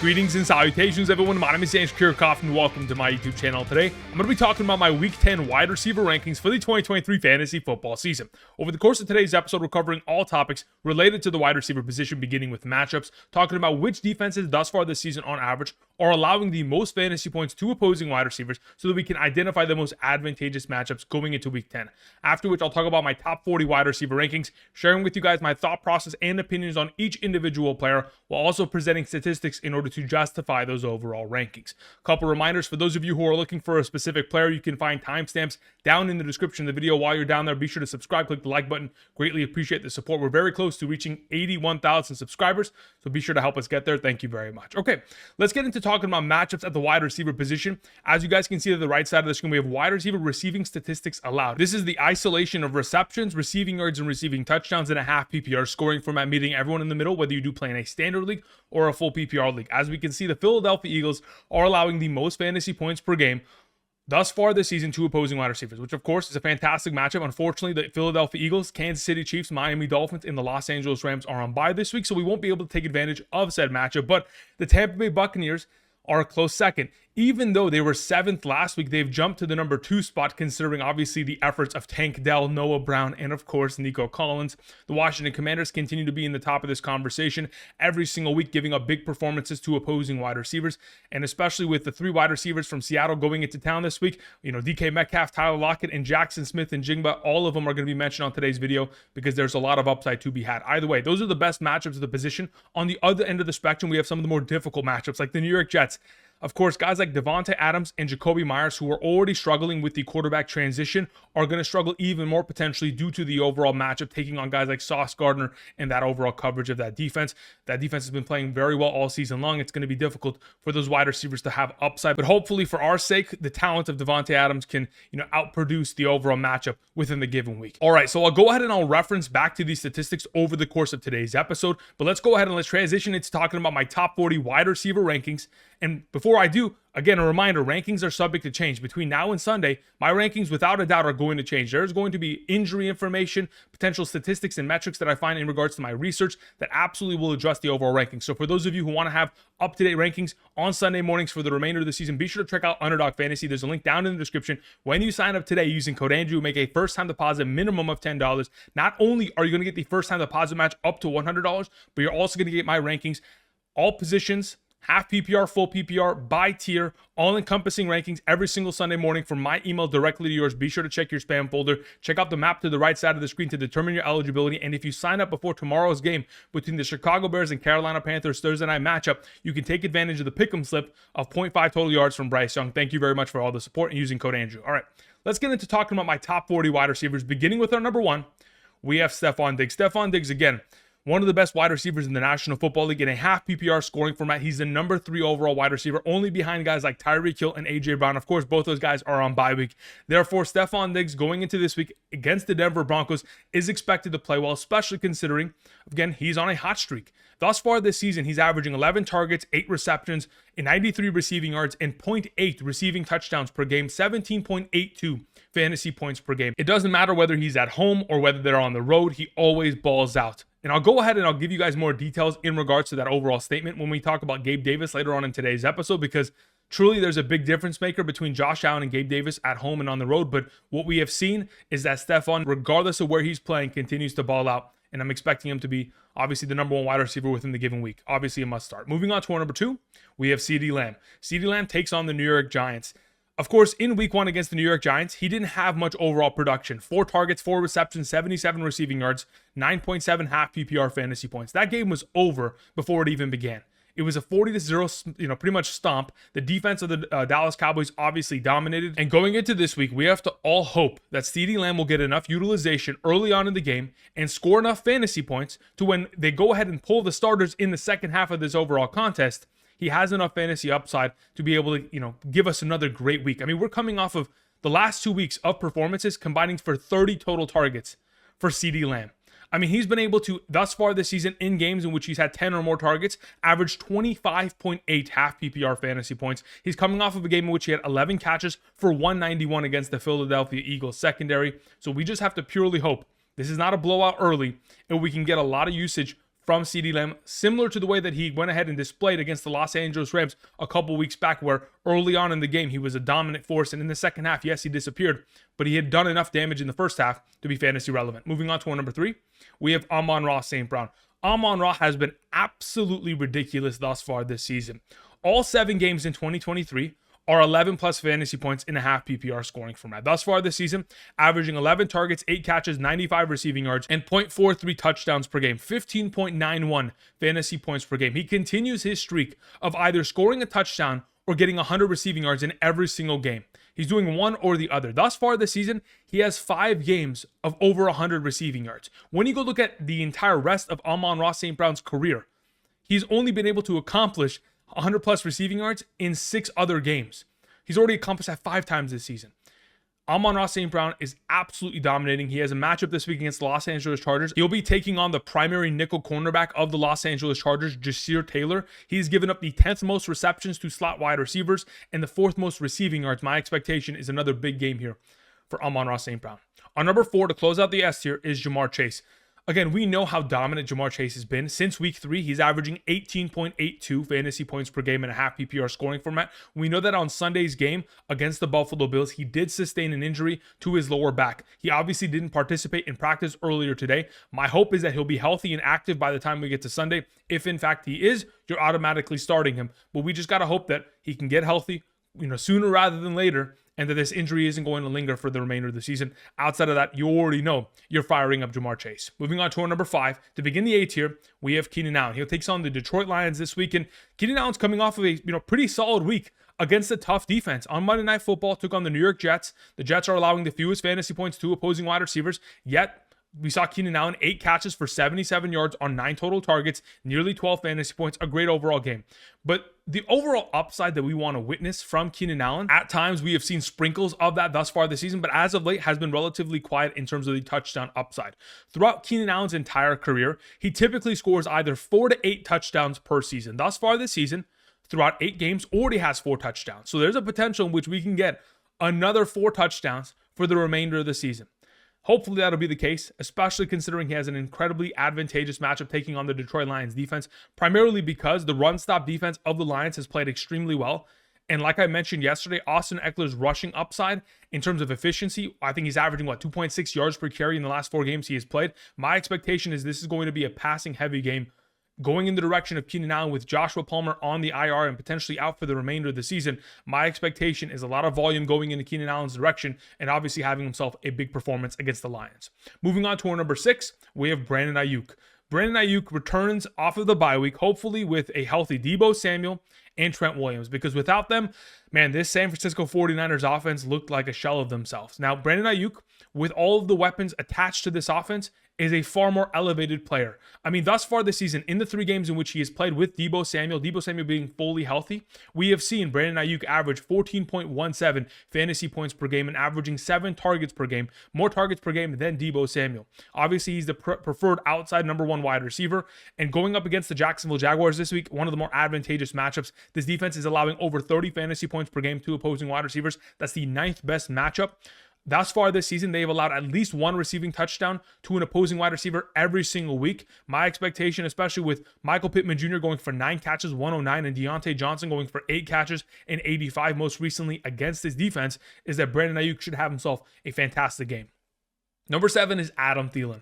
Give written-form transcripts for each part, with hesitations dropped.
Greetings and salutations, everyone. My name is Kirk, and welcome to my YouTube channel. Today, I'm going to be talking about my Week 10 wide receiver rankings for the 2023 fantasy football season. Over the course of today's episode, we're covering all topics related to the wide receiver position, beginning with matchups, talking about which defenses thus far this season on average are allowing the most fantasy points to opposing wide receivers so that we can identify the most advantageous matchups going into Week 10. After which, I'll talk about my top 40 wide receiver rankings, sharing with you guys my thought process and opinions on each individual player, while also presenting statistics in order to justify those overall rankings. A couple reminders for those of you who are looking for a specific player, you can find timestamps down in the description of the video. While you're down there, be sure to subscribe, click the like button. Greatly appreciate the support. We're very close to reaching 81,000 subscribers, so be sure to help us get there. Thank you very much. Okay, let's get into talking about matchups at the wide receiver position. As you guys can see at the right side of the screen, we have wide receiver receiving statistics allowed. This is the isolation of receptions, receiving yards, and receiving touchdowns in a half PPR scoring format, meeting everyone in the middle, whether you do play in a standard league or a full PPR league. As we can see, the Philadelphia Eagles are allowing the most fantasy points per game thus far this season to opposing wide receivers, which of course is a fantastic matchup. Unfortunately, the Philadelphia Eagles, Kansas City Chiefs, Miami Dolphins, and the Los Angeles Rams are on bye this week, so we won't be able to take advantage of said matchup. But the Tampa Bay Buccaneers are a close second. Even though they were 7th last week, they've jumped to the number 2 spot, considering obviously the efforts of Tank Dell, Noah Brown, and of course Nico Collins. The Washington Commanders continue to be in the top of this conversation every single week, giving up big performances to opposing wide receivers, and especially with the 3 wide receivers from Seattle going into town this week, DK Metcalf, Tyler Lockett, and Jaxon Smith-Njigba, all of them are going to be mentioned on today's video because there's a lot of upside to be had. Either way, those are the best matchups of the position. On the other end of the spectrum, we have some of the more difficult matchups, like the New York Jets. Of course, guys like Davante Adams and Jakobi Meyers, who are already struggling with the quarterback transition, are going to struggle even more potentially due to the overall matchup, taking on guys like Sauce Gardner and that overall coverage of that defense. That defense has been playing very well all season long. It's going to be difficult for those wide receivers to have upside, but hopefully for our sake, the talent of Davante Adams can, outproduce the overall matchup within the given week. All right, so I'll go ahead and I'll reference back to these statistics over the course of today's episode, but let's go ahead and let's transition into talking about my top 40 wide receiver rankings. And before I do, again, a reminder, rankings are subject to change. Between now and Sunday, my rankings without a doubt are going to change. There's going to be injury information, potential statistics and metrics that I find in regards to my research that absolutely will adjust the overall rankings. So for those of you who want to have up-to-date rankings on Sunday mornings for the remainder of the season, be sure to check out Underdog Fantasy. There's a link down in the description. When you sign up today using code Andrew, make a first-time deposit minimum of $10. Not only are you going to get the first-time deposit match up to $100, but you're also going to get my rankings, all positions, half PPR, full PPR, by tier, all-encompassing rankings every single Sunday morning from my email directly to yours. Be sure to check your spam folder. Check out the map to the right side of the screen to determine your eligibility. And if you sign up before tomorrow's game between the Chicago Bears and Carolina Panthers Thursday night matchup, you can take advantage of the pick'em slip of 0.5 total yards from Bryce Young. Thank you very much for all the support and using code Andrew. All right, let's get into talking about my top 40 wide receivers. Beginning with our number 1, we have Stefon Diggs. Stefon Diggs, again, one of the best wide receivers in the National Football League in a half PPR scoring format. He's the number 3 overall wide receiver, only behind guys like Tyreek Hill and A.J. Brown. Of course, both those guys are on bye week. Therefore, Stefon Diggs going into this week against the Denver Broncos is expected to play well, especially considering, again, he's on a hot streak. Thus far this season, he's averaging 11 targets, 8 receptions, and 93 receiving yards, and 0.8 receiving touchdowns per game, 17.82 fantasy points per game. It doesn't matter whether he's at home or whether they're on the road, he always balls out. And I'll go ahead and I'll give you guys more details in regards to that overall statement when we talk about Gabe Davis later on in today's episode, because truly there's a big difference maker between Josh Allen and Gabe Davis at home and on the road. But what we have seen is that Stefon, regardless of where he's playing, continues to ball out. And I'm expecting him to be obviously the number 1 wide receiver within the given week. Obviously a must start. Moving on to our number 2, we have CeeDee Lamb. CeeDee Lamb takes on the New York Giants. Of course, in week 1 against the New York Giants, he didn't have much overall production. 4 targets, 4 receptions, 77 receiving yards, 9.7 half PPR fantasy points. That game was over before it even began. It was a 40-0, pretty much stomp. The defense of the Dallas Cowboys obviously dominated. And going into this week, we have to all hope that CeeDee Lamb will get enough utilization early on in the game and score enough fantasy points to when they go ahead and pull the starters in the second half of this overall contest, he has enough fantasy upside to be able to, give us another great week. I mean, we're coming off of the last 2 weeks of performances combining for 30 total targets for CeeDee Lamb. I mean, he's been able to, thus far this season, in games in which he's had 10 or more targets, average 25.8 half PPR fantasy points. He's coming off of a game in which he had 11 catches for 191 against the Philadelphia Eagles secondary. So we just have to purely hope this is not a blowout early, and we can get a lot of usage from CeeDee Lamb, similar to the way that he went ahead and displayed against the Los Angeles Rams a couple weeks back, where early on in the game he was a dominant force, and in the second half, yes, he disappeared, but he had done enough damage in the first half to be fantasy relevant. Moving on to our number 3, we have Amon-Ra St. Brown. Amon-Ra has been absolutely ridiculous thus far this season. All 7 games in 2023 are 11 plus fantasy points in a half PPR scoring format. Thus far this season, averaging 11 targets, 8 catches, 95 receiving yards, and 0.43 touchdowns per game, 15.91 fantasy points per game. He continues his streak of either scoring a touchdown or getting 100 receiving yards in every single game. He's doing one or the other. Thus far this season, he has 5 games of over 100 receiving yards. When you go look at the entire rest of Amon-Ra St. Brown's career, he's only been able to accomplish 100 plus receiving yards in 6 other games. He's already accomplished that 5 times this season. Amon-Ra St. Brown is absolutely dominating. He has a matchup this week against the Los Angeles Chargers. He'll be taking on the primary nickel cornerback of the Los Angeles Chargers, Jasir Taylor. He's given up the 10th most receptions to slot wide receivers and the 4th most receiving yards. My expectation is another big game here for Amon-Ra St. Brown. Our number 4 to close out the S tier is Ja'Marr Chase. Again, we know how dominant Ja'Marr Chase has been. Since week 3, he's averaging 18.82 fantasy points per game in a half PPR scoring format. We know that on Sunday's game against the Buffalo Bills, he did sustain an injury to his lower back. He obviously didn't participate in practice earlier today. My hope is that he'll be healthy and active by the time we get to Sunday. If in fact he is, you're automatically starting him. But we just got to hope that he can get healthy, sooner rather than later, and that this injury isn't going to linger for the remainder of the season. Outside of that, you already know you're firing up Ja'Marr Chase. Moving on to our number 5. To begin the A tier, we have Keenan Allen. He'll take on the Detroit Lions this week, and Keenan Allen's coming off of a pretty solid week against a tough defense. On Monday Night Football, took on the New York Jets. The Jets are allowing the fewest fantasy points to opposing wide receivers, yet we saw Keenan Allen 8 catches for 77 yards on 9 total targets, nearly 12 fantasy points, a great overall game. But the overall upside that we want to witness from Keenan Allen, at times we have seen sprinkles of that thus far this season, but as of late has been relatively quiet in terms of the touchdown upside. Throughout Keenan Allen's entire career, he typically scores either 4 to 8 touchdowns per season. Thus far this season, throughout 8 games, already has 4 touchdowns. So there's a potential in which we can get another 4 touchdowns for the remainder of the season. Hopefully that'll be the case, especially considering he has an incredibly advantageous matchup taking on the Detroit Lions defense, primarily because the run-stop defense of the Lions has played extremely well. And like I mentioned yesterday, Austin Eckler's rushing upside in terms of efficiency, I think he's averaging, 2.6 yards per carry in the last 4 games he has played. My expectation is this is going to be a passing-heavy game going in the direction of Keenan Allen with Joshua Palmer on the IR and potentially out for the remainder of the season. My expectation is a lot of volume going into Keenan Allen's direction and obviously having himself a big performance against the Lions. Moving on to our number 6, we have Brandon Aiyuk. Brandon Aiyuk returns off of the bye week, hopefully with a healthy Deebo Samuel and Trent Williams, because without them, man, this San Francisco 49ers offense looked like a shell of themselves. Now, Brandon Aiyuk, with all of the weapons attached to this offense, is a far more elevated player. I mean, thus far this season, in the 3 games in which he has played with Deebo Samuel being fully healthy, we have seen Brandon Aiyuk average 14.17 fantasy points per game and averaging 7 targets per game, more targets per game than Deebo Samuel. Obviously, he's the preferred outside number 1 wide receiver, and going up against the Jacksonville Jaguars this week, one of the more advantageous matchups. This defense is allowing over 30 fantasy points per game to opposing wide receivers. That's the 9th best matchup. Thus far this season, they've allowed at least 1 receiving touchdown to an opposing wide receiver every single week. My expectation, especially with Michael Pittman Jr. going for 9 catches, 109, and Diontae Johnson going for 8 catches and 85 most recently against this defense, is that Brandon Aiyuk should have himself a fantastic game. Number 7 is Adam Thielen.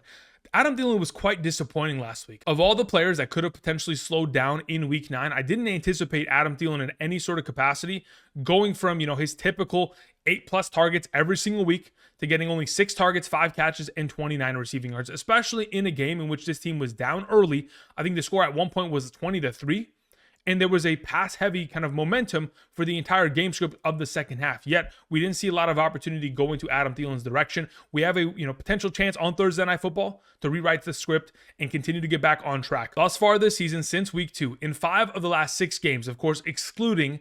Adam Thielen was quite disappointing last week. Of all the players that could have potentially slowed down in week 9, I didn't anticipate Adam Thielen in any sort of capacity going from, his typical 8+ targets every single week to getting only 6 targets, 5 catches, and 29 receiving yards, especially in a game in which this team was down early. I think the score at one point was 20-3. And there was a pass-heavy kind of momentum for the entire game script of the second half. Yet, we didn't see a lot of opportunity going to Adam Thielen's direction. We have a potential chance on Thursday Night Football to rewrite the script and continue to get back on track. Thus far this season, since week 2, in 5 of the last 6 games, of course, excluding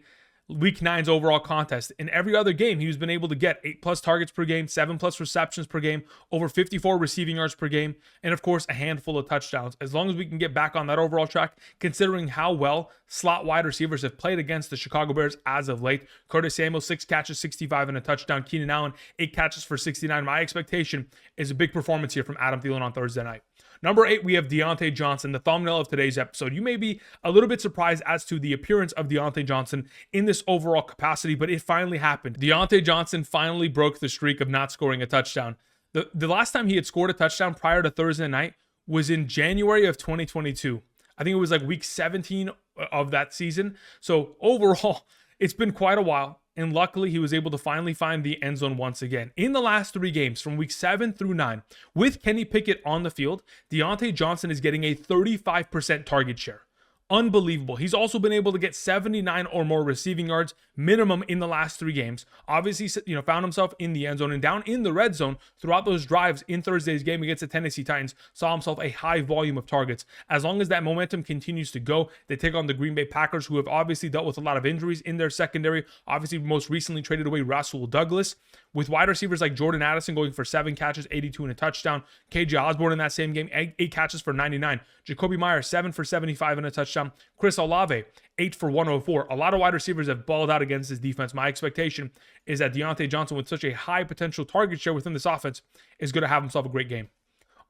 Week 9's overall contest. In every other game, he's been able to get 8+ targets per game, 7+ receptions per game, over 54 receiving yards per game, and of course, a handful of touchdowns. As long as we can get back on that overall track, considering how well slot wide receivers have played against the Chicago Bears as of late. Curtis Samuel, 6 catches, 65 and a touchdown. Keenan Allen, 8 catches for 69. My expectation is a big performance here from Adam Thielen on Thursday night. Number 8, we have Diontae Johnson, the thumbnail of today's episode. You may be a little bit surprised as to the appearance of Diontae Johnson in this overall capacity, but it finally happened. Diontae Johnson finally broke the streak of not scoring a touchdown. The last time he had scored a touchdown prior to Thursday night was in January of 2022. I think it was like week 17 of that season. So overall, it's been quite a while. And luckily, he was able to finally find the end zone once again. In the last 3 games, from week 7 through 9, with Kenny Pickett on the field, Diontae Johnson is getting a 35% target share. Unbelievable. He's also been able to get 79 or more receiving yards minimum in the last 3 games. Obviously, found himself in the end zone and down in the red zone throughout those drives in Thursday's game against the Tennessee Titans. Saw himself a high volume of targets. As long as that momentum continues to go, they take on the Green Bay Packers, who have obviously dealt with a lot of injuries in their secondary. Obviously, most recently traded away Rasul Douglas. With wide receivers like Jordan Addison going for 7 catches, 82 and a touchdown. KJ Osborne in that same game, 8 catches for 99. Jakobi Meyers, 7 for 75 and a touchdown. Chris Olave, 8 for 104. A lot of wide receivers have balled out against this defense. My expectation is that Diontae Johnson, with such a high potential target share within this offense, is going to have himself a great game.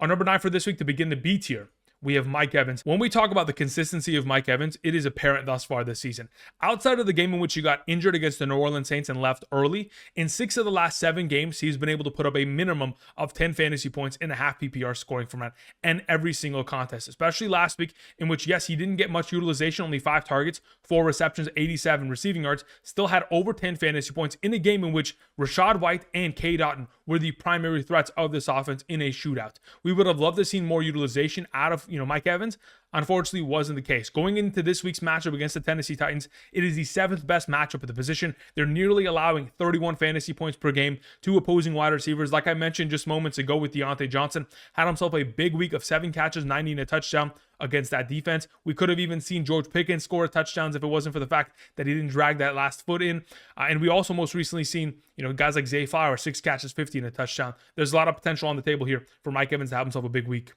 On number 9 for this week, to begin the B tier, we have Mike Evans. When we talk about the consistency of Mike Evans, it is apparent thus far this season. Outside of the game in which he got injured against the New Orleans Saints and left early, in 6 of the last 7 games, he's been able to put up a minimum of 10 fantasy points in a half PPR scoring format and every single contest, especially last week, in which, yes, he didn't get much utilization, only 5 targets, 4 receptions, 87 receiving yards, still had over 10 fantasy points in a game in which Rachaad White and K. Dotton were the primary threats of this offense in a shootout. We would have loved to see more utilization out of Mike Evans. Unfortunately, wasn't the case. Going into this week's matchup against the Tennessee Titans, it is the 7th best matchup at the position. They're nearly allowing 31 fantasy points per game to opposing wide receivers. Like I mentioned just moments ago with Diontae Johnson, had himself a big week of 7 catches, 90 and a touchdown against that defense. We could have even seen George Pickens score touchdowns if it wasn't for the fact that he didn't drag that last foot in. And we also most recently seen, guys like Zay Flowers, 6 catches, 50 and a touchdown. There's a lot of potential on the table here for Mike Evans to have himself a big week.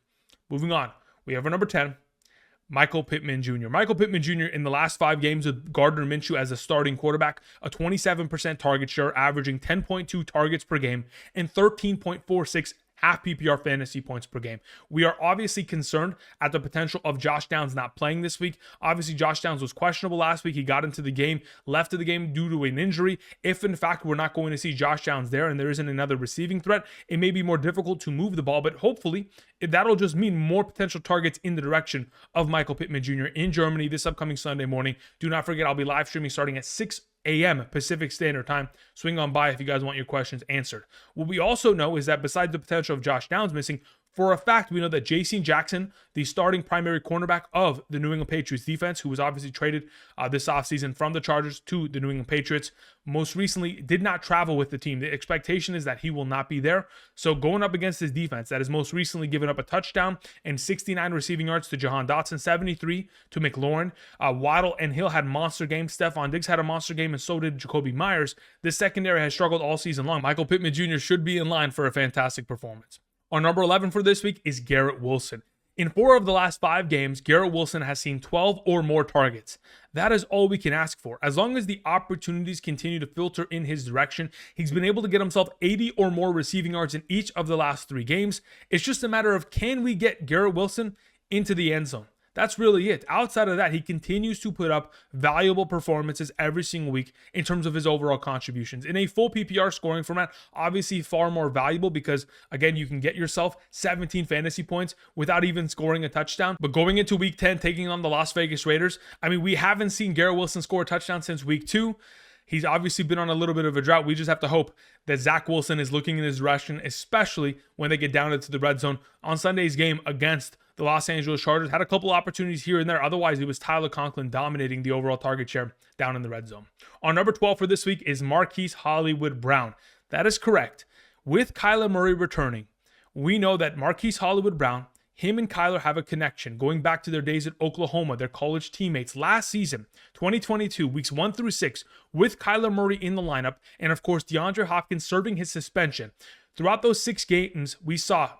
Moving on, we have our number 10. Michael Pittman Jr. Michael Pittman Jr. in the last 5 games with Gardner Minshew as a starting quarterback, a 27% target share, averaging 10.2 targets per game and 13.46 half PPR fantasy points per game. We are obviously concerned at the potential of Josh Downs not playing this week. Obviously, Josh Downs was questionable last week. He got into the game, left of the game due to an injury. If, in fact, we're not going to see Josh Downs there and there isn't another receiving threat, it may be more difficult to move the ball, but hopefully that'll just mean more potential targets in the direction of Michael Pittman Jr. in Germany this upcoming Sunday morning. Do not forget, I'll be live streaming starting at 6 a.m. Pacific Standard Time. Swing on by if you guys want your questions answered. What we also know is that besides the potential of Josh Downs missing, for a fact, we know that J.C. Jackson, the starting primary cornerback of the New England Patriots defense, who was obviously traded this offseason from the Chargers to the New England Patriots, most recently did not travel with the team. The expectation is that he will not be there. So going up against this defense that has most recently given up a touchdown and 69 receiving yards to Jahan Dotson, 73 to McLaurin. Waddle and Hill had monster games. Stefon Diggs had a monster game, and so did Jakobi Meyers. This secondary has struggled all season long. Michael Pittman Jr. should be in line for a fantastic performance. Our number 11 for this week is Garrett Wilson. In 4 of the last 5 games, Garrett Wilson has seen 12 or more targets. That is all we can ask for. As long as the opportunities continue to filter in his direction, he's been able to get himself 80 or more receiving yards in each of the last 3 games. It's just a matter of, can we get Garrett Wilson into the end zone? That's really it. Outside of that, he continues to put up valuable performances every single week in terms of his overall contributions. In a full PPR scoring format, obviously far more valuable because, again, you can get yourself 17 fantasy points without even scoring a touchdown. But going into week 10, taking on the Las Vegas Raiders, we haven't seen Garrett Wilson score a touchdown since week 2. He's obviously been on a little bit of a drought. We just have to hope that Zach Wilson is looking in his direction, especially when they get down into the red zone. On Sunday's game against the Los Angeles Chargers, had a couple opportunities here and there. Otherwise, it was Tyler Conklin dominating the overall target share down in the red zone. Our number 12 for this week is Marquise Hollywood Brown. That is correct. With Kyler Murray returning, we know that Marquise Hollywood Brown, Him and Kyler have a connection going back to their days at Oklahoma, their college teammates last season, 2022, weeks 1 through 6, with Kyler Murray in the lineup, and of course, DeAndre Hopkins serving his suspension. Throughout those 6 games, we saw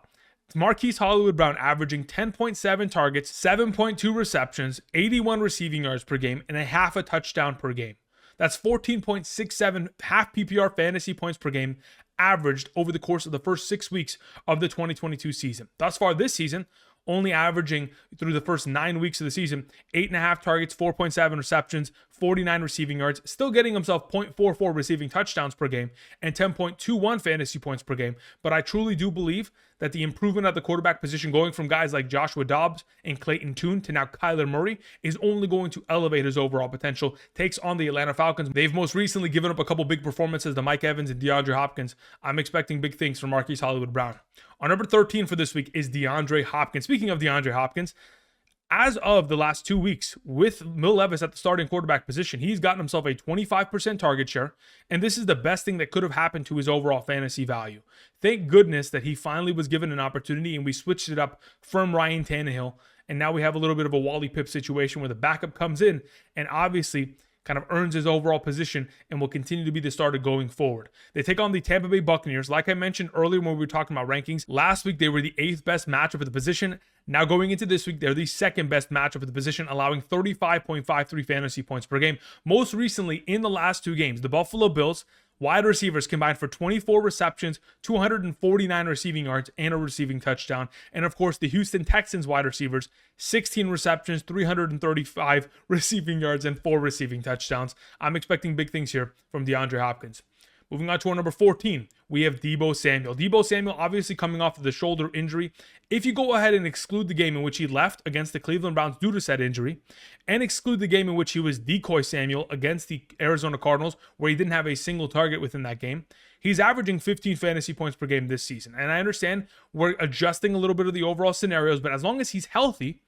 Marquise Brown averaging 10.7 targets, 7.2 receptions, 81 receiving yards per game, and a half a touchdown per game. That's 14.67 half PPR fantasy points per game averaged over the course of the first 6 weeks of the 2022 season. Thus far this season, only averaging through the first 9 weeks of the season, 8.5 targets, 4.7 receptions, 49 receiving yards, still getting himself 0.44 receiving touchdowns per game and 10.21 fantasy points per game. But I truly do believe that the improvement at the quarterback position, going from guys like Joshua Dobbs and Clayton Tune to now Kyler Murray, is only going to elevate his overall potential. Takes on the Atlanta Falcons. They've most recently given up a couple big performances to Mike Evans and DeAndre Hopkins. I'm expecting big things from Marquise Brown. Our number 13 for this week is DeAndre Hopkins. Speaking of DeAndre Hopkins, as of the last 2 weeks, with Will Levis at the starting quarterback position, he's gotten himself a 25% target share, and this is the best thing that could have happened to his overall fantasy value. Thank goodness that he finally was given an opportunity, and we switched it up from Ryan Tannehill, and now we have a little bit of a Wally Pipp situation where the backup comes in, and obviously kind of earns his overall position and will continue to be the starter going forward. They take on the Tampa Bay Buccaneers. Like I mentioned earlier when we were talking about rankings, last week they were the 8th best matchup at the position. Now going into this week, they're the 2nd best matchup at the position, allowing 35.53 fantasy points per game. Most recently, in the last 2 games, the Buffalo Bills wide receivers combined for 24 receptions, 249 receiving yards, and a receiving touchdown. And of course, the Houston Texans wide receivers, 16 receptions, 335 receiving yards, and 4 receiving touchdowns. I'm expecting big things here from DeAndre Hopkins. Moving on to our number 14, we have Deebo Samuel. Deebo Samuel obviously coming off of the shoulder injury. If you go ahead and exclude the game in which he left against the Cleveland Browns due to said injury, and exclude the game in which he was decoy Samuel against the Arizona Cardinals, where he didn't have a single target within that game, he's averaging 15 fantasy points per game this season. And I understand we're adjusting a little bit of the overall scenarios, but as long as he's healthy,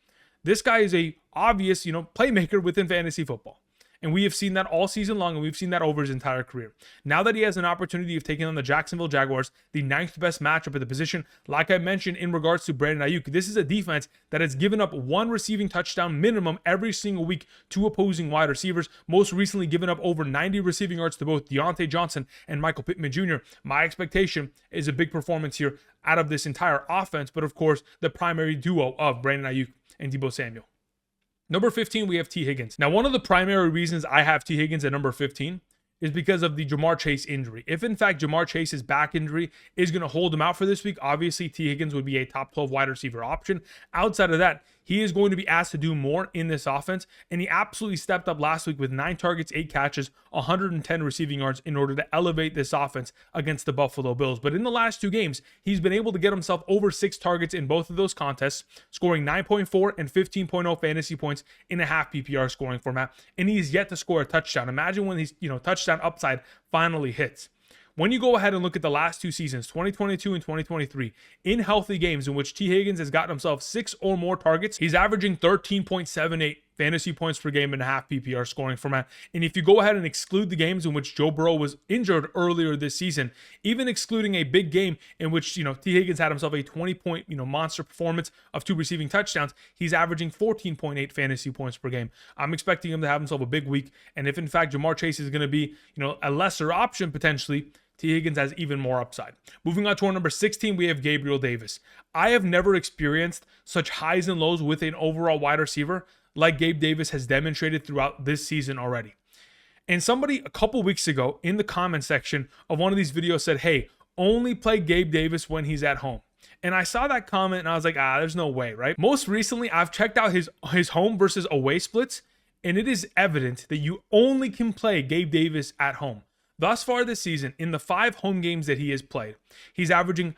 this guy is a obvious, playmaker within fantasy football. And we have seen that all season long, and we've seen that over his entire career. Now that he has an opportunity of taking on the Jacksonville Jaguars, the 9th best matchup at the position, like I mentioned in regards to Brandon Aiyuk, this is a defense that has given up 1 receiving touchdown minimum every single week to opposing wide receivers, most recently given up over 90 receiving yards to both Diontae Johnson and Michael Pittman Jr. My expectation is a big performance here out of this entire offense, but of course, the primary duo of Brandon Aiyuk and Deebo Samuel. Number 15, we have T. Higgins. Now, one of the primary reasons I have T. Higgins at number 15 is because of the Jamar Chase injury. If, in fact, Jamar Chase's back injury is going to hold him out for this week, obviously T. Higgins would be a top 12 wide receiver option. Outside of that, he is going to be asked to do more in this offense, and he absolutely stepped up last week with 9 targets, 8 catches, 110 receiving yards in order to elevate this offense against the Buffalo Bills. But in the last 2 games, he's been able to get himself over 6 targets in both of those contests, scoring 9.4 and 15.0 fantasy points in a half PPR scoring format, and he's yet to score a touchdown. Imagine when he's, touchdown upside finally hits. When you go ahead and look at the last 2 seasons, 2022 and 2023, in healthy games in which T. Higgins has gotten himself 6 or more targets, he's averaging 13.78 fantasy points per game in a half PPR scoring format. And if you go ahead and exclude the games in which Joe Burrow was injured earlier this season, even excluding a big game in which, T. Higgins had himself a 20-point, monster performance of 2 receiving touchdowns, he's averaging 14.8 fantasy points per game. I'm expecting him to have himself a big week. And if, in fact, Jamar Chase is going to be, a lesser option potentially, T. Higgins has even more upside. Moving on to our number 16, we have Gabriel Davis. I have never experienced such highs and lows with an overall wide receiver like Gabe Davis has demonstrated throughout this season already. And somebody a couple weeks ago in the comment section of one of these videos said, hey, only play Gabe Davis when he's at home. And I saw that comment and I was like, there's no way, right? Most recently, I've checked out his home versus away splits, and it is evident that you only can play Gabe Davis at home. Thus far this season, in the 5 home games that he has played, he's averaging,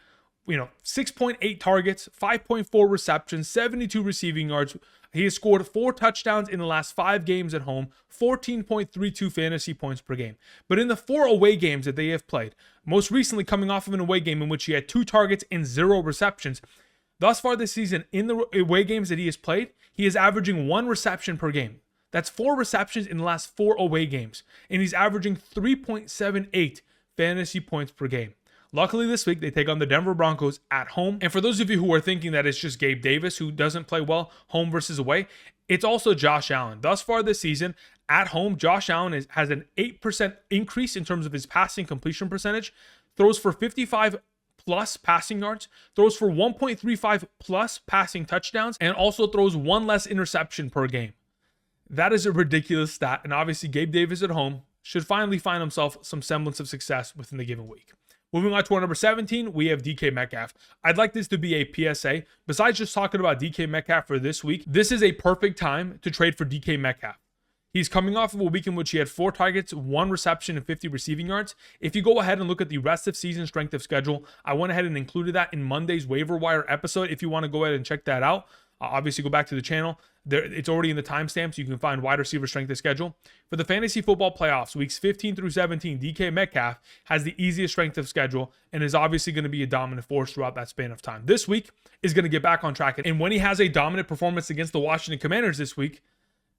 6.8 targets, 5.4 receptions, 72 receiving yards. He has scored 4 touchdowns in the last 5 games at home, 14.32 fantasy points per game. But in the 4 away games that they have played, most recently coming off of an away game in which he had 2 targets and 0 receptions, thus far this season, in the away games that he has played, he is averaging 1 reception per game. That's 4 receptions in the last 4 away games. And he's averaging 3.78 fantasy points per game. Luckily this week, they take on the Denver Broncos at home. And for those of you who are thinking that it's just Gabe Davis who doesn't play well home versus away, it's also Josh Allen. Thus far this season, at home, Josh Allen has an 8% increase in terms of his passing completion percentage, throws for 55 plus passing yards, throws for 1.35 plus passing touchdowns, and also throws one less interception per game. That is a ridiculous stat, and obviously Gabe Davis at home should finally find himself some semblance of success within the given week. Moving on to our number 17, we have DK Metcalf. I'd like this to be a PSA. Besides just talking about DK Metcalf for this week, this is a perfect time to trade for DK Metcalf. He's coming off of a week in which he had 4 targets, 1 reception, and 50 receiving yards. If you go ahead and look at the rest of season strength of schedule, I went ahead and included that in Monday's waiver wire episode. If you want to go ahead and check that out, obviously go back to the channel. It's already in the timestamps. You can find wide receiver strength of schedule. For the fantasy football playoffs, weeks 15 through 17, DK Metcalf has the easiest strength of schedule and is obviously going to be a dominant force throughout that span of time. This week is going to get back on track. And when he has a dominant performance against the Washington Commanders this week,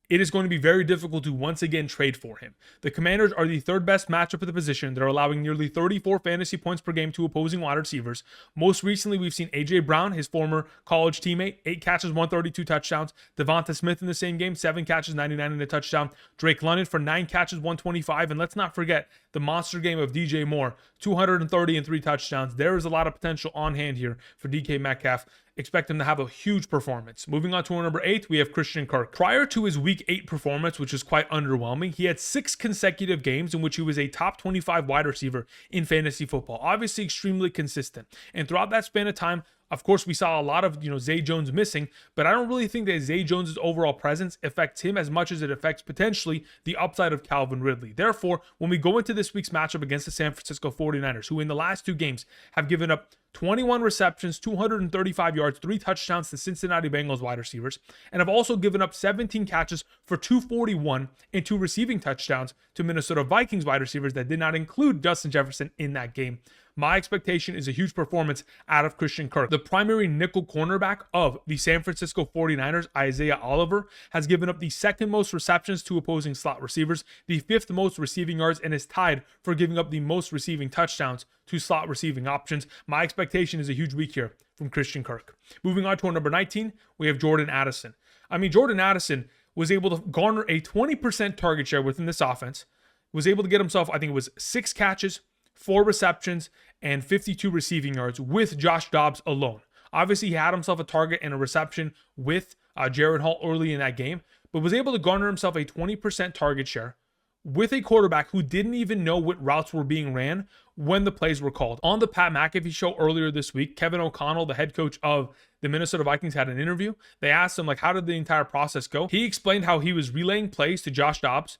it is going to be very difficult to once again trade for him. The Commanders are the 3rd best matchup at the position. They're allowing nearly 34 fantasy points per game to opposing wide receivers. Most recently, we've seen A.J. Brown, his former college teammate, 8 catches, 132 touchdowns. Devonta Smith in the same game, 7 catches, 99 and a touchdown. Drake London for 9 catches, 125. And let's not forget the monster game of DJ Moore, 230 and 3 touchdowns. There is a lot of potential on hand here for DK Metcalf. Expect him to have a huge performance. Moving on to our number 8, we have Christian Kirk. Prior to his week 8 performance, which was quite underwhelming, he had 6 consecutive games in which he was a top 25 wide receiver in fantasy football. Obviously extremely consistent. And throughout that span of time, of course, we saw a lot of, Zay Jones missing, but I don't really think that Zay Jones' overall presence affects him as much as it affects potentially the upside of Calvin Ridley. Therefore, when we go into this week's matchup against the San Francisco 49ers, who in the last 2 games have given up 21 receptions, 235 yards, 3 touchdowns to Cincinnati Bengals wide receivers, and have also given up 17 catches for 241 and 2 receiving touchdowns to Minnesota Vikings wide receivers that did not include Justin Jefferson in that game. My expectation is a huge performance out of Christian Kirk. The primary nickel cornerback of the San Francisco 49ers, Isaiah Oliver, has given up the 2nd most receptions to opposing slot receivers, the 5th most receiving yards, and is tied for giving up the most receiving touchdowns to slot receiving options. My expectation is a huge week here from Christian Kirk. Moving on to our number 19, we have Jordan Addison. Jordan Addison was able to garner a 20% target share within this offense, was able to get himself, I think it was 6 catches, 4 receptions, and 52 receiving yards with Josh Dobbs alone. Obviously, he had himself a target and a reception with Jared Hall early in that game, but was able to garner himself a 20% target share with a quarterback who didn't even know what routes were being ran when the plays were called. On the Pat McAfee show earlier this week, Kevin O'Connell, the head coach of the Minnesota Vikings, had an interview. They asked him, how did the entire process go? He explained how he was relaying plays to Josh Dobbs.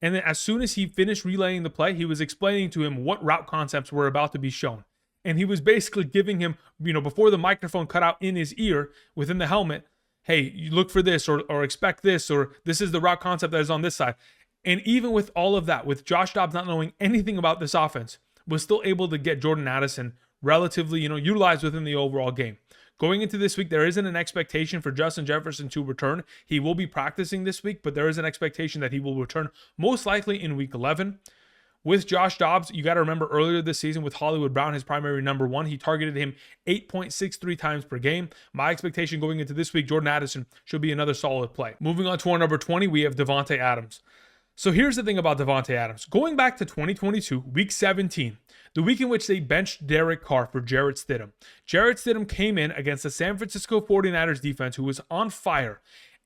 And then as soon as he finished relaying the play, he was explaining to him what route concepts were about to be shown. And he was basically giving him, before the microphone cut out in his ear within the helmet, hey, you look for this or expect this, or this is the route concept that is on this side. And even with all of that, with Josh Dobbs not knowing anything about this offense, was still able to get Jordan Addison relatively, utilized within the overall game. Going into this week, there isn't an expectation for Justin Jefferson to return. He will be practicing this week, but there is an expectation that he will return most likely in week 11. With Josh Dobbs, you got to remember earlier this season with Hollywood Brown, his primary number 1, he targeted him 8.63 times per game. My expectation going into this week, Jordan Addison should be another solid play. Moving on to our number 20, we have Davante Adams. So here's the thing about Davante Adams. Going back to 2022, week 17, the week in which they benched Derek Carr for Jarrett Stidham. Jarrett Stidham came in against the San Francisco 49ers defense, who was on fire.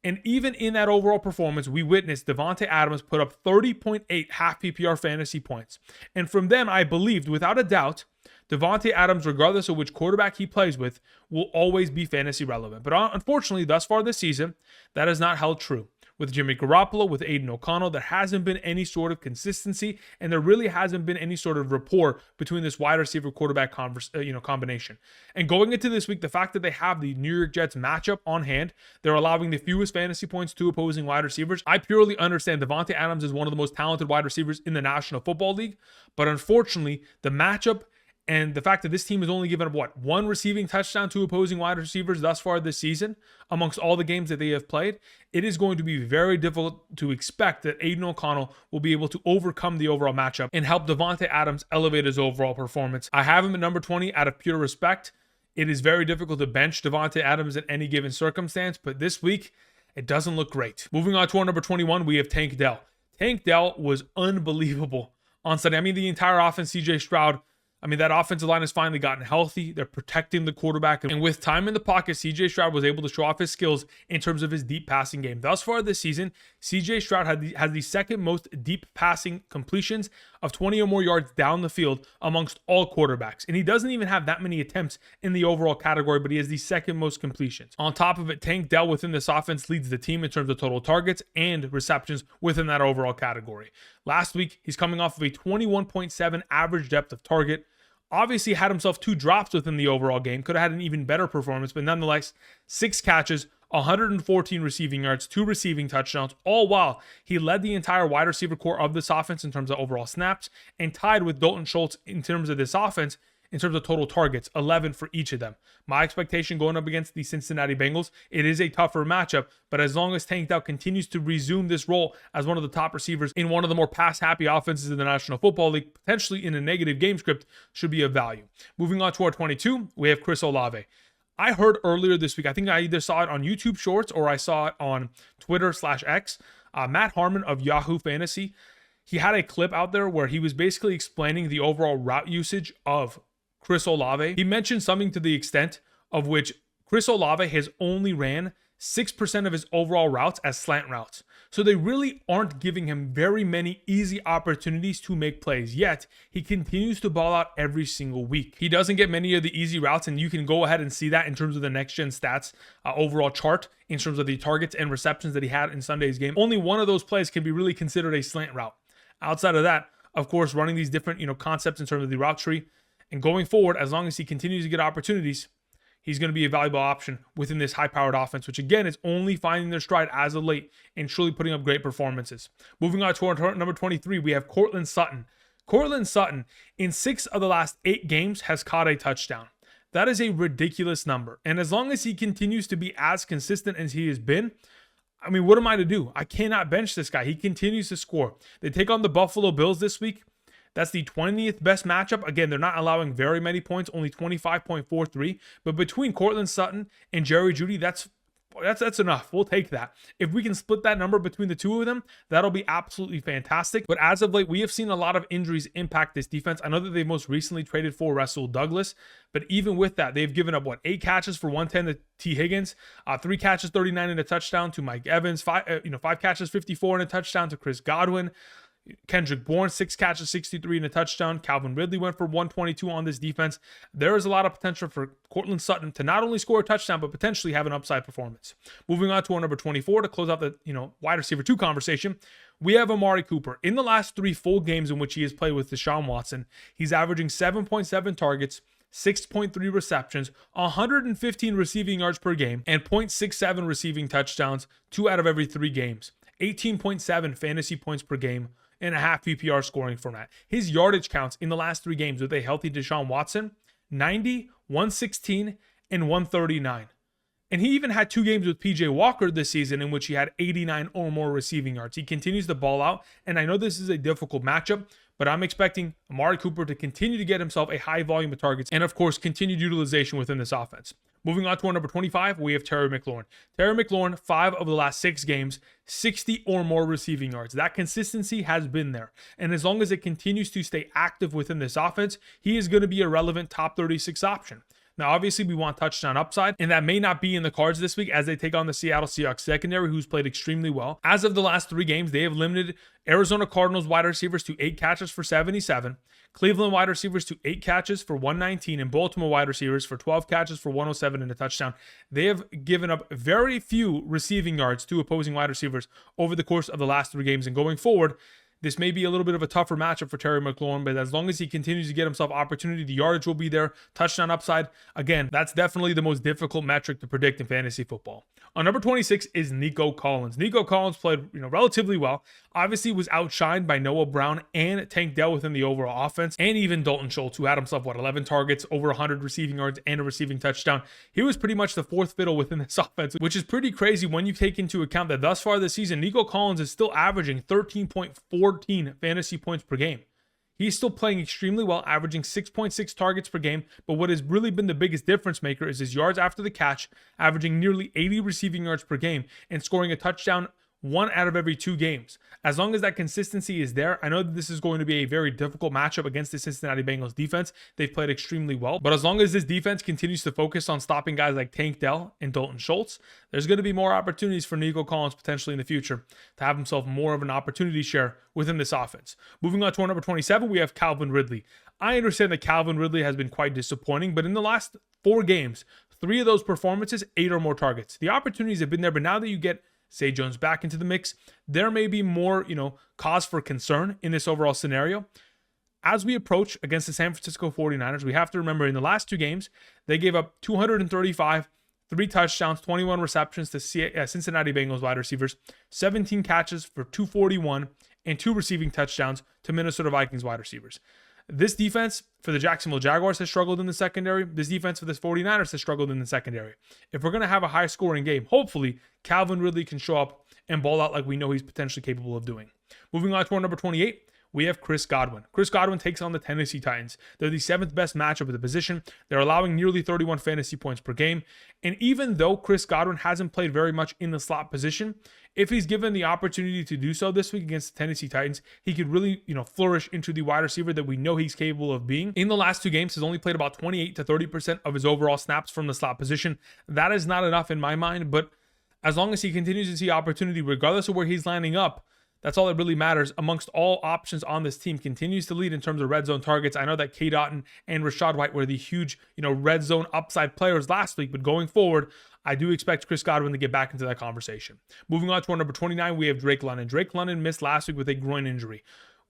And even in that overall performance, we witnessed Davante Adams put up 30.8 half PPR fantasy points. And from them, I believed, without a doubt, Davante Adams, regardless of which quarterback he plays with, will always be fantasy relevant. But unfortunately, thus far this season, that has not held true. With Jimmy Garoppolo, with Aiden O'Connell, there hasn't been any sort of consistency, and there really hasn't been any sort of rapport between this wide receiver quarterback combination. And going into this week, the fact that they have the New York Jets matchup on hand, they're allowing the fewest fantasy points to opposing wide receivers. I purely understand Davante Adams is one of the most talented wide receivers in the National Football League, but unfortunately, the matchup And the fact that this team has only given up, one receiving touchdown to opposing wide receivers thus far this season, amongst all the games that they have played, it is going to be very difficult to expect that Aiden O'Connell will be able to overcome the overall matchup and help Davante Adams elevate his overall performance. I have him at number 20 out of pure respect. It is very difficult to bench Davante Adams in any given circumstance, but this week, it doesn't look great. Moving on to our number 21, we have Tank Dell. Tank Dell was unbelievable on Sunday. I mean, the entire offense, CJ Stroud, that offensive line has finally gotten healthy. They're protecting the quarterback. And with time in the pocket, CJ Stroud was able to show off his skills in terms of his deep passing game. Thus far this season, CJ Stroud has the second most deep passing completions of 20 or more yards down the field amongst all quarterbacks. And he doesn't even have that many attempts in the overall category, but he has the second most completions. On top of it, Tank Dell within this offense leads the team in terms of total targets and receptions within that overall category. Last week, he's coming off of a 21.7 average depth of target. Obviously had himself 2 drops within the overall game. Could have had an even better performance, but nonetheless, 6 catches, 114 receiving yards, 2 receiving touchdowns, all while he led the entire wide receiver core of this offense in terms of overall snaps and tied with Dalton Schultz in terms of this offense in terms of total targets, 11 for each of them. My expectation going up against the Cincinnati Bengals, it is a tougher matchup, but as long as Tank Dell continues to resume this role as one of the top receivers in one of the more pass-happy offenses in the National Football League, potentially in a negative game script, should be of value. Moving on to our 22, we have Chris Olave. I heard earlier this week, I think I either saw it on YouTube Shorts or I saw it on Twitter/X, Matt Harmon of Yahoo Fantasy, he had a clip out there where he was basically explaining the overall route usage of Chris Olave. He mentioned something to the extent of which Chris Olave has only ran 6% of his overall routes as slant routes. So they really aren't giving him very many easy opportunities to make plays, yet he continues to ball out every single week. He doesn't get many of the easy routes, and you can go ahead and see that in terms of the next gen stats overall chart in terms of the targets and receptions that he had in Sunday's game. Only one of those plays can be really considered a slant route. Outside of that, of course, running these different concepts in terms of the route tree, and going forward, as long as he continues to get opportunities, he's going to be a valuable option within this high-powered offense, which again is only finding their stride as of late and truly putting up great performances. Moving on to our number 23, we have Courtland Sutton. Courtland Sutton, in 6 of the last 8 games, has caught a touchdown. That is a ridiculous number. And as long as he continues to be as consistent as he has been, what am I to do? I cannot bench this guy. He continues to score. They take on the Buffalo Bills this week. That's the 20th best matchup. Again, they're not allowing very many points, only 25.43. But between Courtland Sutton and Jerry Jeudy, that's enough. We'll take that. If we can split that number between the two of them, that'll be absolutely fantastic. But as of late, we have seen a lot of injuries impact this defense. I know that they most recently traded for Rasul Douglas, but even with that, they've given up 8 catches for 110 to T. Higgins, 3 catches, 39 and a touchdown to Mike Evans, 5 catches, 54 and a touchdown to Chris Godwin. Kendrick Bourne, 6 catches, 63 and a touchdown. Calvin Ridley went for 122 on this defense. There is a lot of potential for Courtland Sutton to not only score a touchdown, but potentially have an upside performance. Moving on to our number 24 to close out the wide receiver 2 conversation, we have Amari Cooper. In the last 3 full games in which he has played with Deshaun Watson, he's averaging 7.7 targets, 6.3 receptions, 115 receiving yards per game, and 0.67 receiving touchdowns 2 out of every 3 games. 18.7 fantasy points per game, and a half PPR scoring format. His yardage counts in the last 3 games with a healthy Deshaun Watson, 90, 116, and 139. And he even had 2 games with PJ Walker this season in which he had 89 or more receiving yards. He continues to ball out, and I know this is a difficult matchup, but I'm expecting Amari Cooper to continue to get himself a high volume of targets and, of course, continued utilization within this offense. Moving on to our number 25, we have Terry McLaurin. Terry McLaurin, 5 of the last 6 games, 60 or more receiving yards. That consistency has been there. And as long as it continues to stay active within this offense, he is going to be a relevant top 36 option. Now, obviously, we want touchdown upside, and that may not be in the cards this week as they take on the Seattle Seahawks secondary, who's played extremely well. As of the last 3 games, they have limited Arizona Cardinals wide receivers to 8 catches for 77, Cleveland wide receivers to 8 catches for 119, and Baltimore wide receivers for 12 catches for 107 and a touchdown. They have given up very few receiving yards to opposing wide receivers over the course of the last 3 games, and going forward, This may be a little bit of a tougher matchup for Terry McLaurin, but as long as he continues to get himself opportunity, the yardage will be there, touchdown upside. Again, that's definitely the most difficult metric to predict in fantasy football. On number 26 is Nico Collins. Nico Collins played, relatively well. Obviously was outshined by Noah Brown and Tank Dell within the overall offense, and even Dalton Schultz, who had himself, 11 targets, over 100 receiving yards, and a receiving touchdown. He was pretty much the fourth fiddle within this offense, which is pretty crazy when you take into account that thus far this season, Nico Collins is still averaging 13.14 fantasy points per game. He's still playing extremely well, averaging 6.6 targets per game, but what has really been the biggest difference maker is his yards after the catch, averaging nearly 80 receiving yards per game and scoring a touchdown 1 out of every 2 games. As long as that consistency is there, I know that this is going to be a very difficult matchup against the Cincinnati Bengals defense. They've played extremely well, but as long as this defense continues to focus on stopping guys like Tank Dell and Dalton Schultz, there's going to be more opportunities for Nico Collins potentially in the future to have himself more of an opportunity share within this offense. Moving on to our number 27, we have Calvin Ridley. I understand that Calvin Ridley has been quite disappointing, but in the last 4 games, 3 of those performances, 8 or more targets. The opportunities have been there, but now that you get Zay Jones back into the mix, there may be more, cause for concern in this overall scenario. As we approach against the San Francisco 49ers, we have to remember in the last 2 games, they gave up 235, 3 touchdowns, 21 receptions to Cincinnati Bengals wide receivers, 17 catches for 241, and 2 receiving touchdowns to Minnesota Vikings wide receivers. This defense for the Jacksonville Jaguars has struggled in the secondary. This defense for the 49ers has struggled in the secondary. If we're going to have a high-scoring game, hopefully Calvin Ridley can show up and ball out like we know he's potentially capable of doing. Moving on to our number 28, we have Chris Godwin. Chris Godwin takes on the Tennessee Titans. They're the 7th best matchup at the position. They're allowing nearly 31 fantasy points per game. And even though Chris Godwin hasn't played very much in the slot position, if he's given the opportunity to do so this week against the Tennessee Titans, he could really, flourish into the wide receiver that we know he's capable of being. In the last 2 games, he's only played about 28 to 30% of his overall snaps from the slot position. That is not enough in my mind, but as long as he continues to see opportunity, regardless of where he's lining up, that's all that really matters. Amongst all options on this team, continues to lead in terms of red zone targets. I know that K. Dotton and Rachaad White were the huge, red zone upside players last week, but going forward, I do expect Chris Godwin to get back into that conversation. Moving on to our number 29, we have Drake London. Drake London missed last week with a groin injury.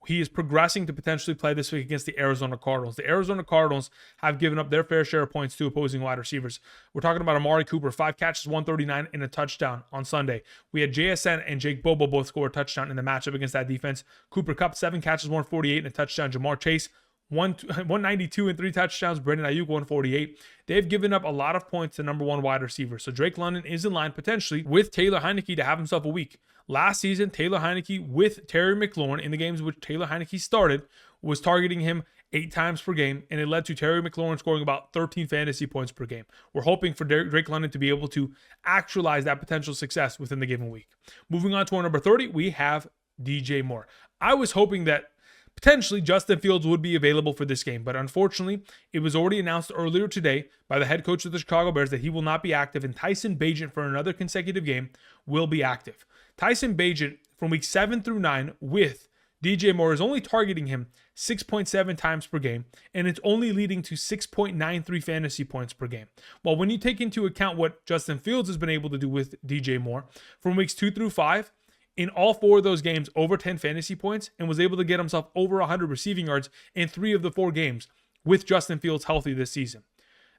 He is progressing to potentially play this week against the Arizona Cardinals. The Arizona Cardinals have given up their fair share of points to opposing wide receivers. We're talking about Amari Cooper, 5 catches, 139, and a touchdown on Sunday. We had JSN and Jake Bobo both score a touchdown in the matchup against that defense. Cooper Kupp, 7 catches, 148, and a touchdown. Jamar Chase, 192 and 3 touchdowns. Brandon Aiyuk, 148. They've given up a lot of points to number 1 wide receiver. So Drake London is in line potentially with Taylor Heinicke to have himself a week. Last season, Taylor Heinicke with Terry McLaurin in the games which Taylor Heinicke started was targeting him 8 times per game, and it led to Terry McLaurin scoring about 13 fantasy points per game. We're hoping for Drake London to be able to actualize that potential success within the given week. Moving on to our number 30, we have DJ Moore. I was hoping that potentially Justin Fields would be available for this game, but unfortunately, it was already announced earlier today by the head coach of the Chicago Bears that he will not be active, and Tyson Bagent for another consecutive game will be active. Tyson Bagent from week 7 through 9 with DJ Moore is only targeting him 6.7 times per game, and it's only leading to 6.93 fantasy points per game. Well, when you take into account what Justin Fields has been able to do with DJ Moore from weeks 2 through 5, in all 4 of those games, over 10 fantasy points, and was able to get himself over 100 receiving yards in 3 of the 4 games with Justin Fields healthy this season.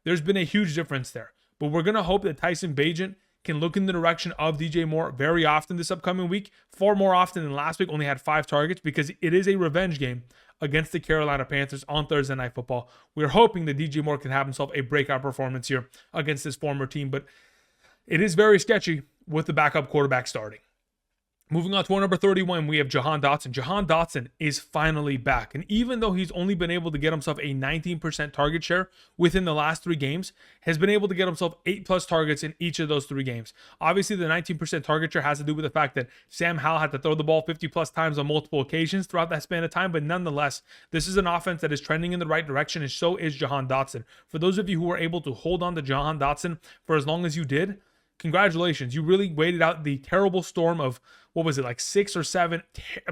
There's been a huge difference there, but we're going to hope that Tyson Bagent can look in the direction of DJ Moore very often this upcoming week, far more often than last week, only had 5 targets, because it is a revenge game against the Carolina Panthers on Thursday Night Football. We're hoping that DJ Moore can have himself a breakout performance here against his former team, but it is very sketchy with the backup quarterback starting. Moving on to our number 31, we have Jahan Dotson. Jahan Dotson is finally back. And even though he's only been able to get himself a 19% target share within the last 3 games, has been able to get himself 8+ targets in each of those 3 games. Obviously, the 19% target share has to do with the fact that Sam Howell had to throw the ball 50+ times on multiple occasions throughout that span of time. But nonetheless, this is an offense that is trending in the right direction, and so is Jahan Dotson. For those of you who were able to hold on to Jahan Dotson for as long as you did, congratulations. You really waited out the terrible storm of, 6 or 7,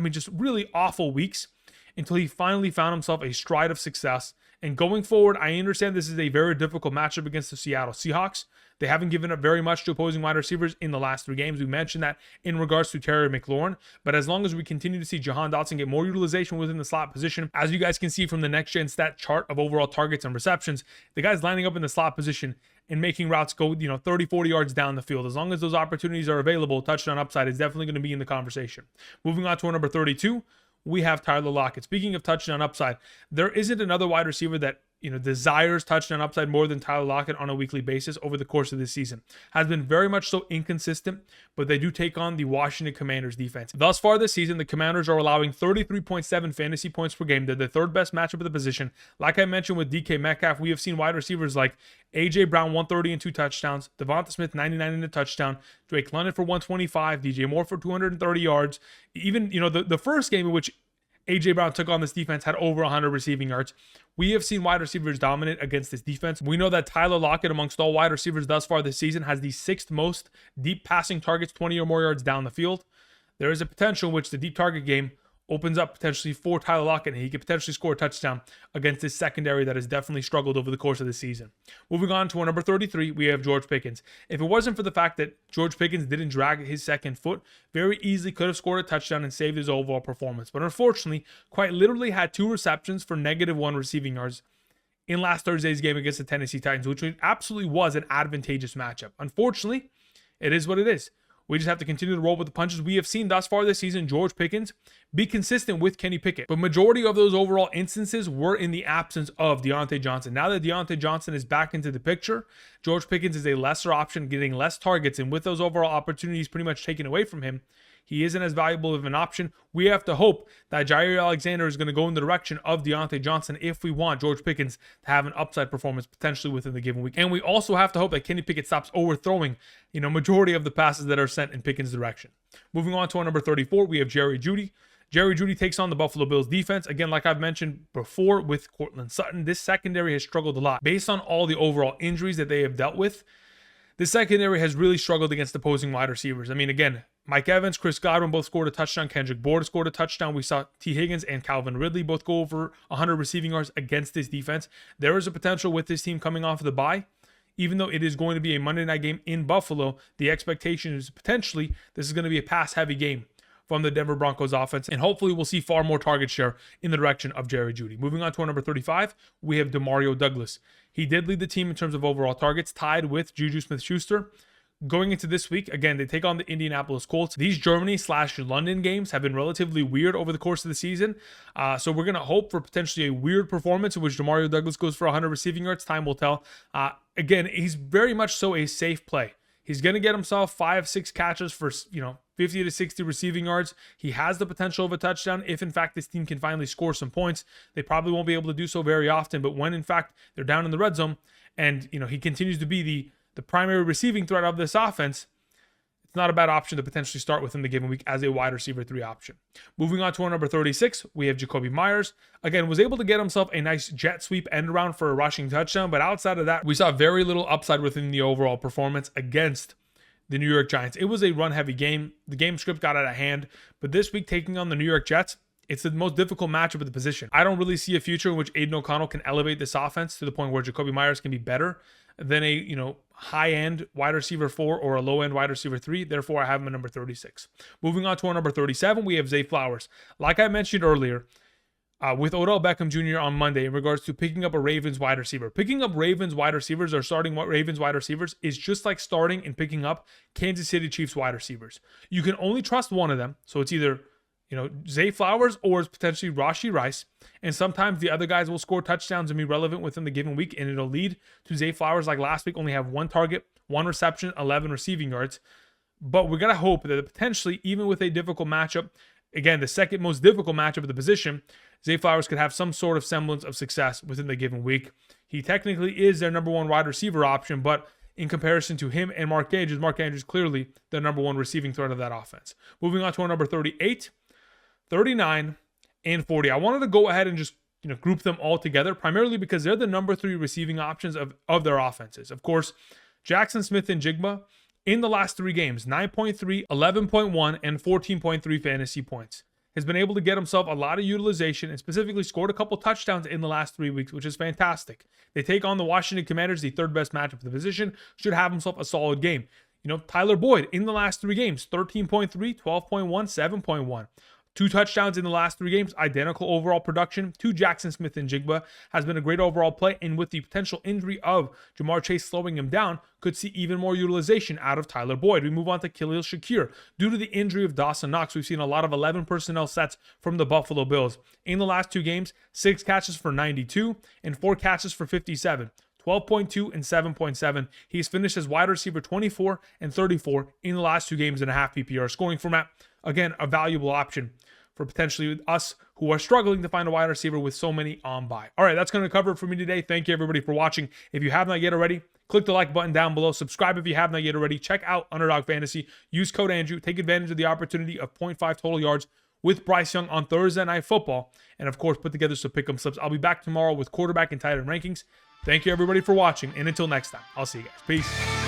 just really awful weeks until he finally found himself a stride of success. And going forward, I understand this is a very difficult matchup against the Seattle Seahawks. They haven't given up very much to opposing wide receivers in the last 3 games. We mentioned that in regards to Terry McLaurin, but as long as we continue to see Jahan Dotson get more utilization within the slot position, as you guys can see from the next gen stat chart of overall targets and receptions, the guy's lining up in the slot position and making routes go, 30, 40 yards down the field. As long as those opportunities are available, touchdown upside is definitely going to be in the conversation. Moving on to our number 32, we have Tyler Lockett. Speaking of touchdown upside, there isn't another wide receiver that desires touchdown upside more than Tyler Lockett on a weekly basis over the course of this season. Has been very much so inconsistent, but they do take on the Washington Commanders defense. Thus far this season, the Commanders are allowing 33.7 fantasy points per game. They're the 3rd best matchup of the position. Like I mentioned with DK Metcalf, we have seen wide receivers like AJ Brown 130 and 2 touchdowns, Devonta Smith 99 and a touchdown, Drake London for 125, DJ Moore for 230 yards. Even the first game in which AJ Brown took on this defense had over 100 receiving yards. We have seen wide receivers dominate against this defense. We know that Tyler Lockett, amongst all wide receivers thus far this season, has the 6th most deep passing targets, 20 or more yards down the field. There is a potential in which the deep target game opens up potentially for Tyler Lockett, and he could potentially score a touchdown against this secondary that has definitely struggled over the course of the season. Moving on to our number 33, we have George Pickens. If it wasn't for the fact that George Pickens didn't drag his second foot, very easily could have scored a touchdown and saved his overall performance. But unfortunately, quite literally had 2 receptions for -1 receiving yards in last Thursday's game against the Tennessee Titans, which absolutely was an advantageous matchup. Unfortunately, it is what it is. We just have to continue to roll with the punches. We have seen thus far this season George Pickens be consistent with Kenny Pickett, but majority of those overall instances were in the absence of Diontae Johnson. Now that Diontae Johnson is back into the picture, George Pickens is a lesser option, getting less targets, and with those overall opportunities pretty much taken away from him, he isn't as valuable of an option. We have to hope that Jair Alexander is going to go in the direction of Diontae Johnson if we want George Pickens to have an upside performance potentially within the given week. And we also have to hope that Kenny Pickett stops overthrowing, majority of the passes that are sent in Pickens' direction. Moving on to our number 34, we have Jerry Jeudy. Jerry Jeudy takes on the Buffalo Bills defense. Again, like I've mentioned before with Courtland Sutton, this secondary has struggled a lot. Based on all the overall injuries that they have dealt with, the secondary has really struggled against opposing wide receivers. Again, Mike Evans, Chris Godwin both scored a touchdown. Kendrick Bourne scored a touchdown. We saw T. Higgins and Calvin Ridley both go over 100 receiving yards against this defense. There is a potential with this team coming off of the bye. Even though it is going to be a Monday night game in Buffalo, the expectation is potentially this is going to be a pass-heavy game from the Denver Broncos offense, and hopefully we'll see far more target share in the direction of Jerry Jeudy. Moving on to our number 35, we have Demario Douglas. He did lead the team in terms of overall targets, tied with Juju Smith-Schuster. Going into this week, again, they take on the Indianapolis Colts. These Germany/London games have been relatively weird over the course of the season. So we're going to hope for potentially a weird performance in which Demario Douglas goes for 100 receiving yards. Time will tell. Again, he's very much so a safe play. He's going to get himself 5-6 catches for, 50 to 60 receiving yards. He has the potential of a touchdown if, in fact, this team can finally score some points. They probably won't be able to do so very often, but when, in fact, they're down in the red zone and, he continues to be the primary receiving threat of this offense, it's not a bad option to potentially start within the given week as a wide receiver 3 option. Moving on to our number 36, we have Jakobi Meyers. Again, was able to get himself a nice jet sweep end around for a rushing touchdown, but outside of that, we saw very little upside within the overall performance against the New York Giants. It was a run-heavy game. The game script got out of hand, but this week taking on the New York Jets, it's the most difficult matchup of the position. I don't really see a future in which Aiden O'Connell can elevate this offense to the point where Jakobi Meyers can be better than a, high-end wide receiver 4 or a low-end wide receiver 3. Therefore, I have him at number 36. Moving on to our number 37, we have Zay Flowers. Like I mentioned earlier, with Odell Beckham Jr. on Monday in regards to picking up a Ravens wide receiver. Picking up Ravens wide receivers or starting Ravens wide receivers is just like starting and picking up Kansas City Chiefs wide receivers. You can only trust one of them, so it's either Zay Flowers or it's potentially Rashee Rice. And sometimes the other guys will score touchdowns and be relevant within the given week, and it'll lead to Zay Flowers, like last week, only have 1 target, 1 reception, 11 receiving yards. But we're going to hope that potentially, even with a difficult matchup, again, the second most difficult matchup of the position, Zay Flowers could have some sort of semblance of success within the given week. He technically is their number 1 wide receiver option, but in comparison to him and Mark Andrews is clearly the number 1 receiving threat of that offense. Moving on to our number 38, 39, and 40. I wanted to go ahead and just group them all together, primarily because they're the number 3 receiving options of their offenses. Of course, Jaxon Smith-Njigba in the last 3 games, 9.3, 11.1, and 14.3 fantasy points. has been able to get himself a lot of utilization and specifically scored a couple touchdowns in the last 3 weeks, which is fantastic. They take on the Washington Commanders, the third best matchup for the position, should have himself a solid game. Tyler Boyd in the last 3 games, 13.3, 12.1, 7.1. 2 touchdowns in the last 3 games, identical overall production to Jaxon Smith-Njigba. Has been a great overall play, and with the potential injury of Ja'Marr Chase slowing him down, could see even more utilization out of Tyler Boyd. We move on to Khalil Shakir. Due to the injury of Dawson Knox, we've seen a lot of 11 personnel sets from the Buffalo Bills. In the last 2 games, 6 catches for 92 and 4 catches for 57. 12.2 and 7.7. He's finished as wide receiver 24 and 34 in the last 2 games in a half PPR scoring format. Again, a valuable option for potentially us who are struggling to find a wide receiver with so many on bye. All right, that's going to cover it for me today. Thank you, everybody, for watching. If you have not yet already, click the like button down below. Subscribe if you have not yet already. Check out Underdog Fantasy. Use code Andrew. Take advantage of the opportunity of 0.5 total yards with Bryce Young on Thursday Night Football. And, of course, put together some pick'em slips. I'll be back tomorrow with quarterback and tight end rankings. Thank you, everybody, for watching. And until next time, I'll see you guys. Peace.